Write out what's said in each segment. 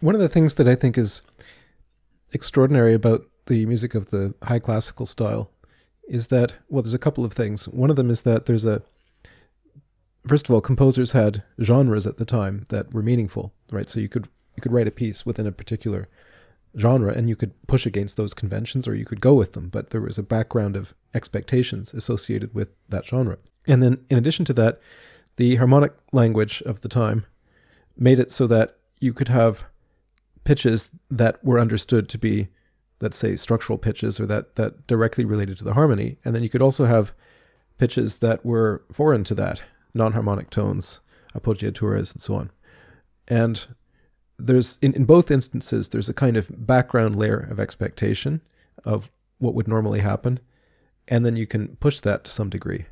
One of the things that I think is extraordinary about the music of the high classical style is that, well, there's a couple of things. One of them is that first of all, composers had genres at the time that were meaningful, right? So you could write a piece within a particular genre and you could push against those conventions or you could go with them, but there was a background of expectations associated with that genre. And then in addition to that, the harmonic language of the time made it so that you could have pitches that were understood to be, let's say, structural pitches or that directly related to the harmony. And then you could also have pitches that were foreign to that, non-harmonic tones, appoggiaturas, and so on. And there's, in both instances, there's a kind of background layer of expectation of what would normally happen. And then you can push that to some degree.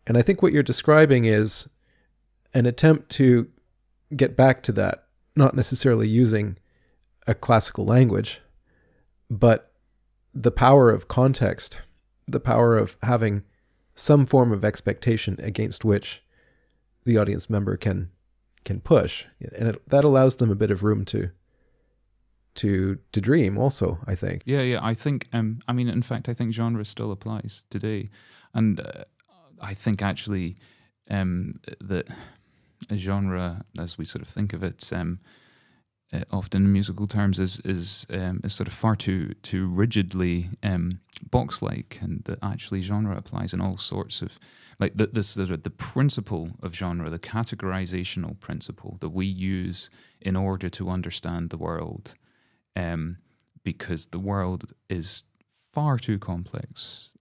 And I think what you're describing is an attempt to get back to that, not necessarily using a classical language, but the power of context, the power of having some form of expectation against which the audience member can push. And that allows them a bit of room to dream also, I think. Yeah. I think, I mean, in fact, I think genre still applies today. And I think actually that a genre, as we sort of think of it, often in musical terms, is sort of far too rigidly box-like, and that actually genre applies in all sorts of, like the principle of genre, the categorizational principle that we use in order to understand the world, because the world is far too complex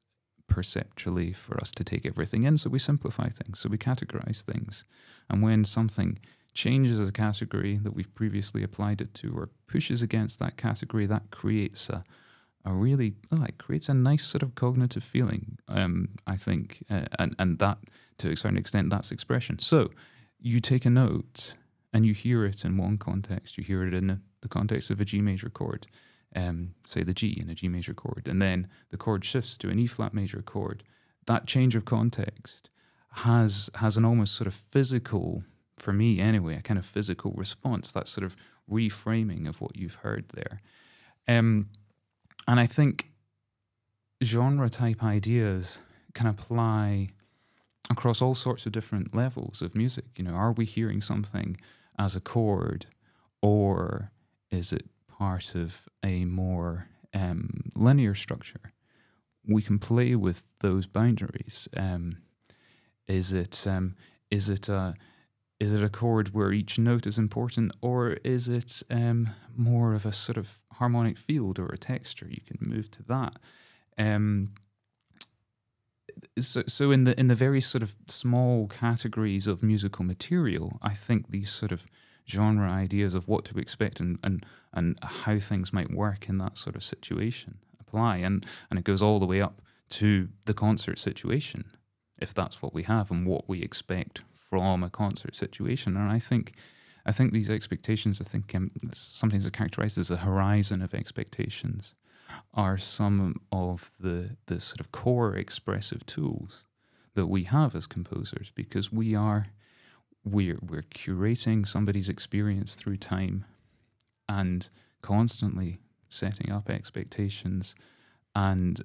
perceptually for us to take everything in, so we simplify things, so we categorize things. And when something changes a category that we've previously applied it to or pushes against that category, that creates a really, it creates a nice sort of cognitive feeling, I think, and that, to a certain extent, that's expression. So you take a note and you hear it in one context, you hear it in the context of a G major chord, say the G in a G major chord, and then the chord shifts to an E flat major chord. That change of context has an almost sort of physical, for me anyway, a kind of physical response, that sort of reframing of what you've heard there. And I think genre type ideas can apply across all sorts of different levels of music. You know, are we hearing something as a chord, or is it part of a more linear structure? We can play with those boundaries. Is it a chord where each note is important, or is it more of a sort of harmonic field or a texture? You can move to that. So in the very sort of small categories of musical material, I think these sort of genre ideas of what to expect and how things might work in that sort of situation apply, and it goes all the way up to the concert situation, if that's what we have and what we expect from a concert situation. And I think these expectations, sometimes are characterized as a horizon of expectations, are some of the sort of core expressive tools that we have as composers, because we're curating somebody's experience through time and constantly setting up expectations and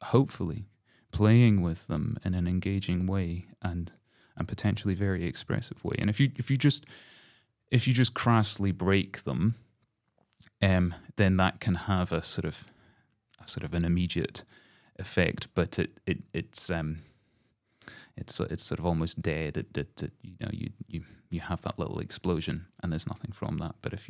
hopefully playing with them in an engaging way and potentially very expressive way. And if you just crassly break them, then that can have a sort of an immediate effect, but it's sort of almost dead. You have that little explosion and there's nothing from that. But if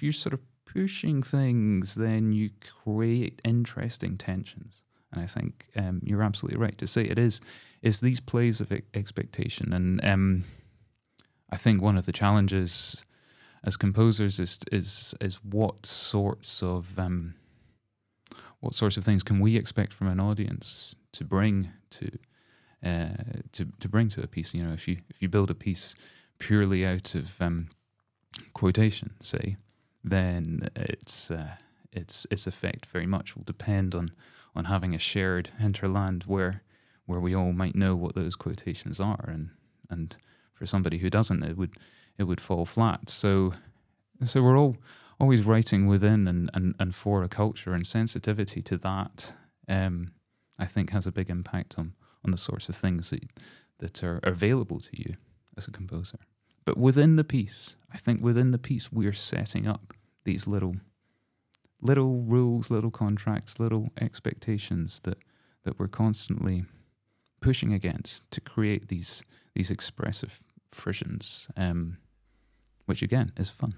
you're sort of pushing things, then you create interesting tensions. And I think you're absolutely right to say it's these plays of expectation. And I think one of the challenges as composers is what sorts of things can we expect from an audience to bring to bring to a piece. You know, if you build a piece purely out of quotation, say, then its effect very much will depend on having a shared hinterland where we all might know what those quotations are, and for somebody who doesn't, it would fall flat. So So we're all always writing within and for a culture, and sensitivity to that, I think, has a big impact on the sorts of things that are available to you as a composer. But within the piece, I think within the piece, we're setting up these little rules, little contracts, little expectations that we're constantly pushing against to create these expressive frissions, which again is fun.